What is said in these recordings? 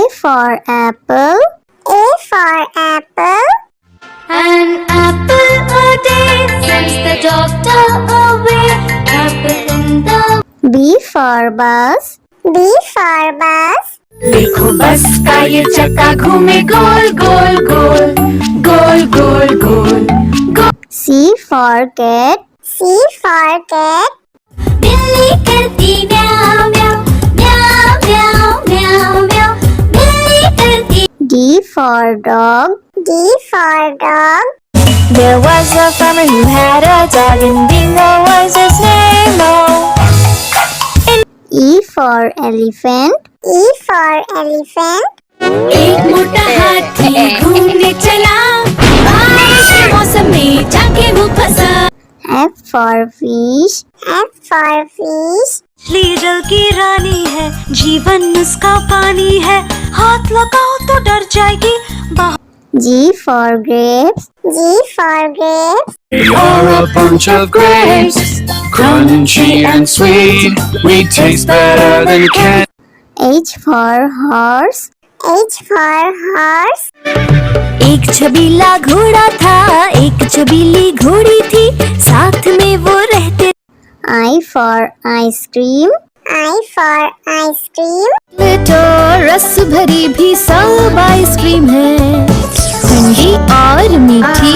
for apple. A for apple. An apple a day sends the doctor away. Apple in the B for bus. B for bus. देखो बस का ये चक्का घूमे गोल गोल गोल गोल गोल गोल गोल। C for cat. C for cat. बिल्ली करती म्याऊ म्याऊ म्याऊ म्याऊ म्याऊ म्याऊ। बिल्ली करती। D for dog. D for dog. There was a farmer who had a dog and Bingo was his name. E for elephant. E for elephant. एक मोटा हाथी घूमने चला, बारिश के मौसम में जाके वो फंसा। F for fish. F for fish. मछली जल की रानी है, जीवन उसका पानी है, हाथ लगाओ तो डर जाएगी। G for grapes. G for grapes. We are a bunch of grapes, crunchy and sweet. We taste better than candy. H for horse. H for horse. एक छबीला घोड़ा था, एक छबीली घोड़ी थी, साथ में वो रहते। I for ice cream. I for ice cream. तो रस भरी भी सब आइसक्रीम है, ठंडी और मीठी।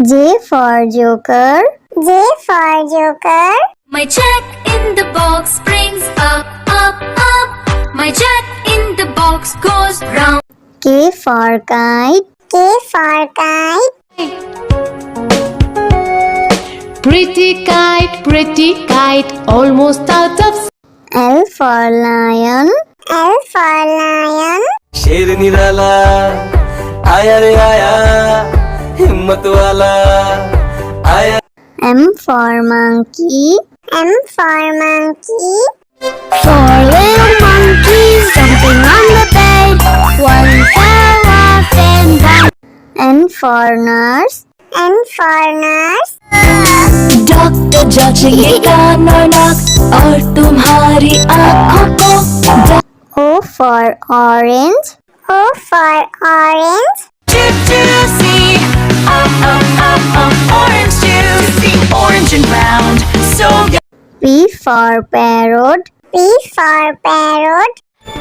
J for joker. J for joker. My jack in the box brings up up up. My jack in the box goes round. K for kite. K for kite. Pretty kite, almost out of. L for lion. L for lion. शेर निराला आया रे आया, हिम्मत वाला आया। M for monkey. M for monkey. 4 little monkeys jumping on the bed. One fell off and down. N for nurse. N for nurse. Doctor जांचेंगे कान और नाक और तुम्हारी आँखों को। O for orange. O for orange. Juicy, orange juicy, orange and round, so good. P for parrot. P for parrot.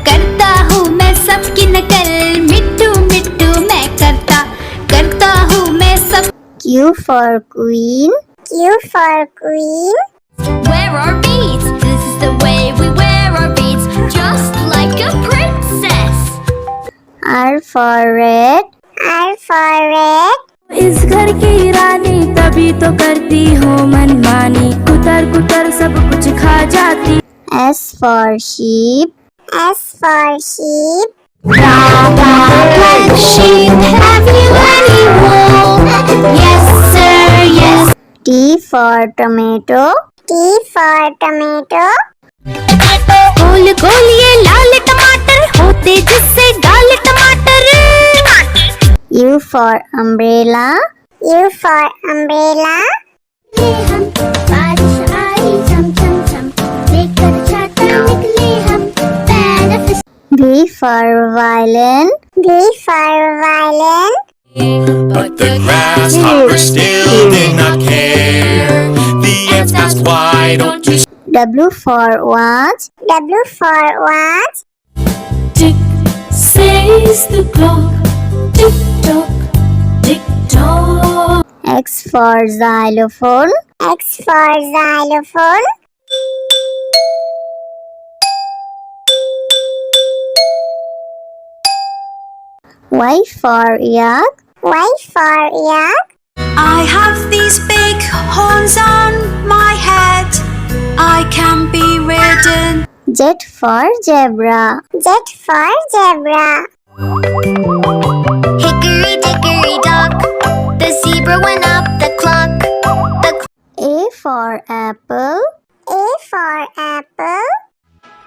करता हूँ मैं सबकी नकल, मिट्टू मिट्टू मैं करता हूँ मैं सब। Q for queen. Q for queen. Wear our beads, this is the way we wear our beads, just like a princess. R for red. R for red. इस घर की रानी तभी तो करती हूँ मनमानी, कुतर कुतर सब कुछ खा जाती। S for sheep. S for sheep. Black sheep, have you any wool? Yes sir, yes. T for tomato. T for tomato. गोल गोल ये लाल टमाटर होते जिससे गाल टमाटर। U for umbrella. U for umbrella. हम बारिश आई झम झम झम, लेकर छाता निकले हम पैर। V for violin. V for violin. But the grasshoppers still did not care. The ants asked, why don't you W for watch. W for watch. Tick says the clock, tick tock, tick tock. X for xylophone. X for xylophone. Y for yak. Y for yak. I have these big horns on my head, I can be ridden. Z for zebra. Z for zebra. Hickory dickory dock, the zebra went up the clock. A for apple. A for apple.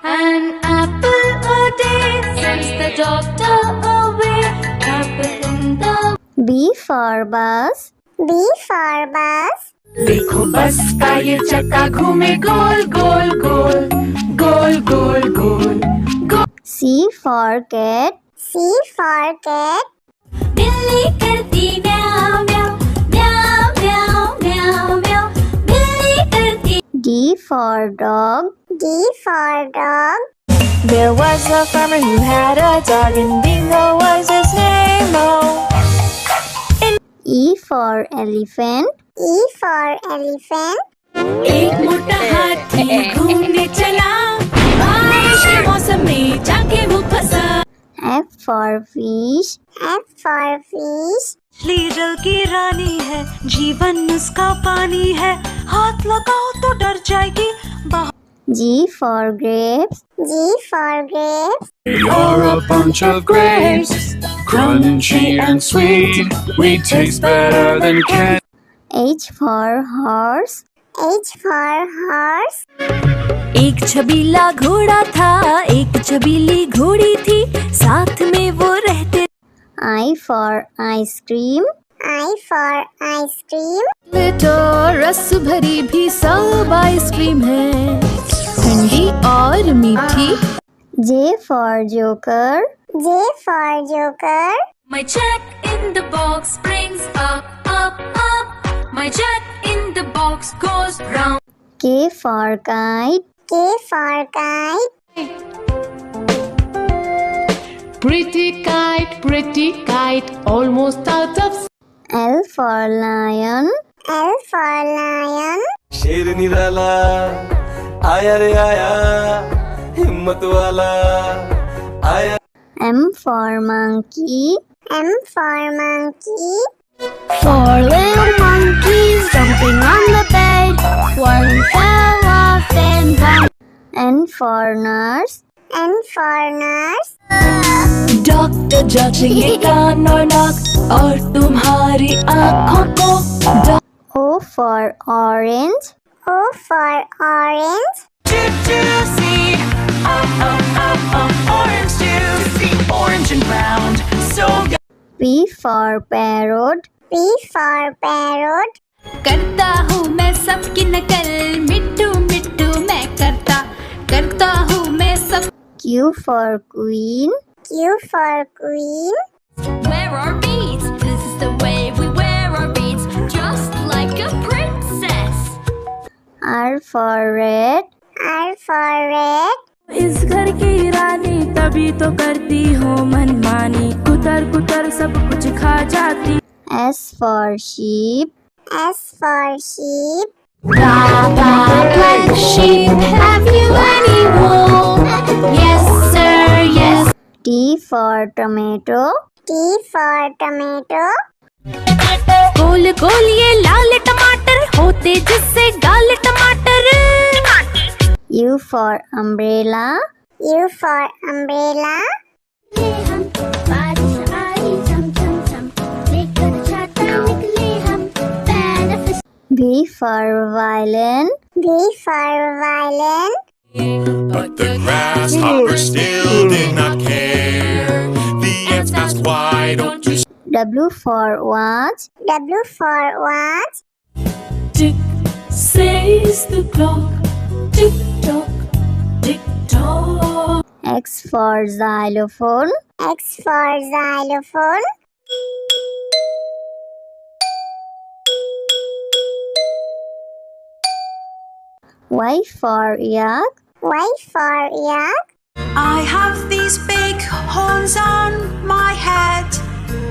An apple a day sends the doctor away. Apple in the B for bus. B for bus. देखो बस का ये चक्का घूमे गोल गोल गोल गोल गोल गोल। C for cat. C for cat. बिल्ली करती म्याऊ म्याऊ म्याऊ म्याऊ म्याऊ म्याऊ बिल्ली करती D for dog. D for dog. There was a farmer who had a dog, and Bingo was his name. Oh, E for elephant. E for elephant. एक मोटा हाथी घूमने चला, बारिश के मौसम में जाके वो फंसा। F for fish. F for fish. मछली जल की रानी है, जीवन उसका पानी है, हाथ लगाओ तो डर जाएगी। G for grapes. G for grapes. You're a bunch of grapes, crunchy and sweet. We taste better than candy. H for horse. H for horse. एक छबीला घोड़ा था, एक छबीली घोड़ी थी, साथ में वो रहते। I for ice cream. I for ice cream. तो रस भरी भी सब आइसक्रीम है, ठंडी और मीठी। J for joker. J for joker. My jack in the box springs up up up My jack in the box goes round K for kite. K for kite. pretty kite, almost out of L for lion. L for lion. शेर निराला आया रे आया, हिम्मत वाला आया। M for monkey. M for monkey. Four little monkeys jumping on the bed. One fell off and bumped. N for nurse. N for nurse. Doctor जांचेंगे कान और नाक और तुम्हारी आँखों को। O for orange. O for orange. Orange juicy, orange and round, so good. P for parrot. P for parrot. करता हूँ मैं सबकी नकल मिट्टू मिट्टू मैं करता हूँ मैं सब Q for queen. Q for queen. Wear our beads, this is the way we wear our beads Just like a princess R for red. R for red. इस घर की रानी तभी तो करती हो मनमानी, कुतर कुतर सब कुछ खा जाती। S for sheep. S for sheep. Black sheep, have you any wool? Yes sir, yes T for tomato. T for tomato. गोल गोल ये लाल टमाटर होते जिससे गाल टमाटर। U for umbrella. U for umbrella. हम बारिश आई झम झम झम, लेकर छाता निकले हम, पैर V for violin. V for violin. But the grasshopper still did not care. The ants asked, why don't you W for watch. W for watch. Tick says the clock, tick tock, tick tock. X for xylophone. X for xylophone. Y for yak. Y for yak. I have these big horns on my head,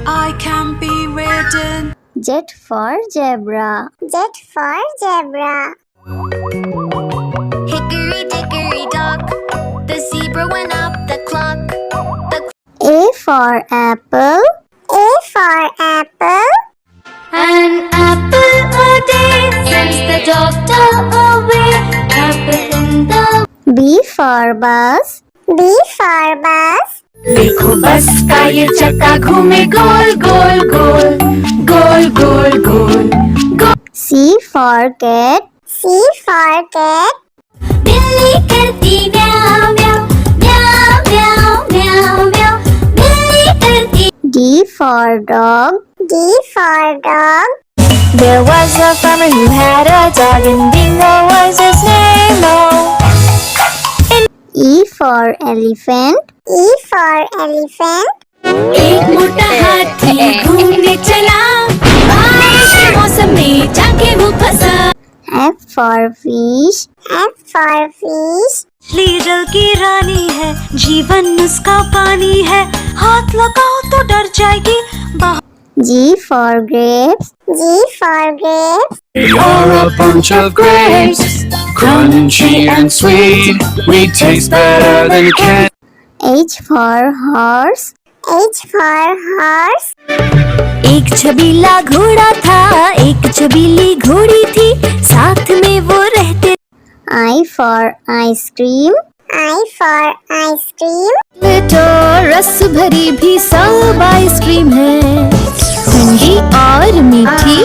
I can be ridden. Z for zebra. Z for zebra. Hickory dickory dock The zebra went up the clock A for apple. A for apple. An apple a day sends the doctor away Apple in the B for bus. B for bus. देखो बस का ये चक्का घूमे गोल गोल गोल, गोल गोल गोल गोल। C for cat. C for cat. बिल्ली करती म्याऊ म्याऊ म्याऊ म्याऊ म्याऊ म्याऊ बिल्ली करती D for dog. D for dog. There was a farmer who had a dog, and Bingo was his name. Oh, E for elephant. E for elephant. एक मोटा हाथी घूमने चला, बारिश के मौसम में जाके वो फंसा। F for fish. F for fish. मछली जल की रानी है, जीवन उसका पानी है, हाथ लगाओ तो डर जाएगी। G for grapes. G for grapes. We are a bunch of grapes, crunchy and sweet. We taste better than candy. H for horse. H for horse. एक छबीला घोड़ा था, एक छबीली घोड़ी थी, साथ में वो रहते। I for ice cream. I for ice cream. तो रस भरी भी सब आइसक्रीम है, ठंडी और मीठी।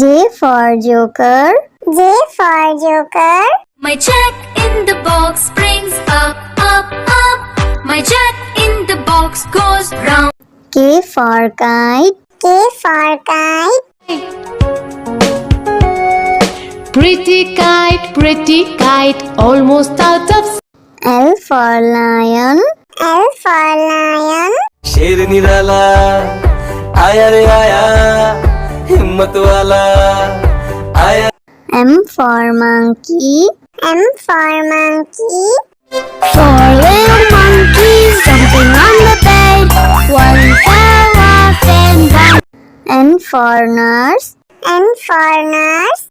J for joker. J for joker. My jack in the box brings up, up, up. My jack in the box goes round. K for kite. K for kite. pretty kite, almost out of L for lion. L for lion. शेर निराला आया रे आया, हिम्मत वाला आया। M for monkey. M for monkey. Four little monkeys jumping on the bed. One fell off and bumped. N for nurse. N for nurse.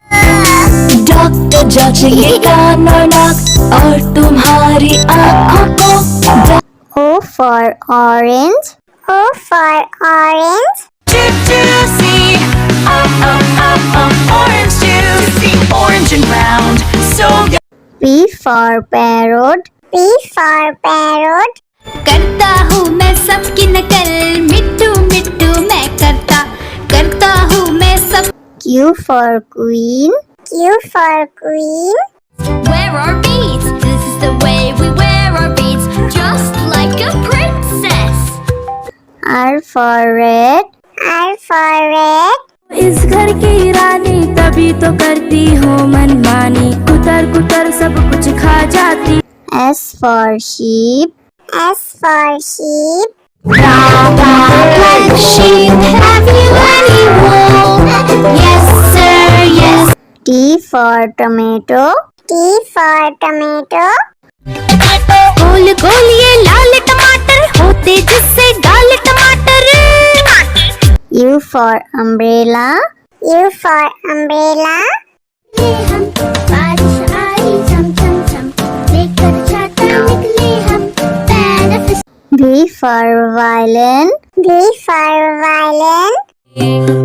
Doctor जांचेंगे कान और नाक और तुम्हारी आँखों को। O for orange. O for orange. Juicy, orange juicy, orange and round, so good. P for parrot. P for parrot. करता हूँ मैं सबकी नकल, मिट्टू मिट्टू मैं करता हूँ मैं सब। Q for queen. Q for queen. Wear our beads, this is the way we wear our beads, just like a princess. R for red. R for red. इस घर की रानी तभी तो करती हो मनमानी, कुतर कुतर सब कुछ खा जाती। S for sheep. S for sheep. Black sheep, have you any wool? Yes sir, yes. T for tomato. T for tomato. गोल गोल ये लाल टमाटर होते जिससे गाल टमाटर। U for umbrella. U for umbrella. हम बारिश आई झम झम झम, लेकर छाता निकले हम, पैर V for violin. V for violin.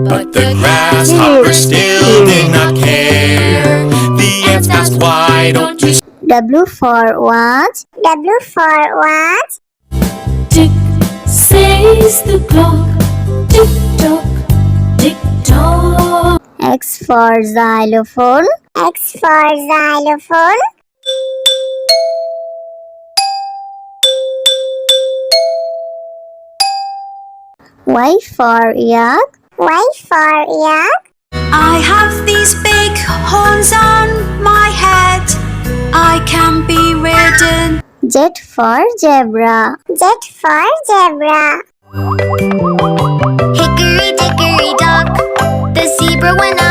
But the grasshopper still did not care. The ants asked, why don't you W for watch. W for watch. Tick says the clock, tick tock, tick tock. X for xylophone. X for xylophone. Y for yak. Y for yak. I have these big horns on my head, I can be ridden. Z for zebra. Z for zebra. Hickory dickory dock, the zebra went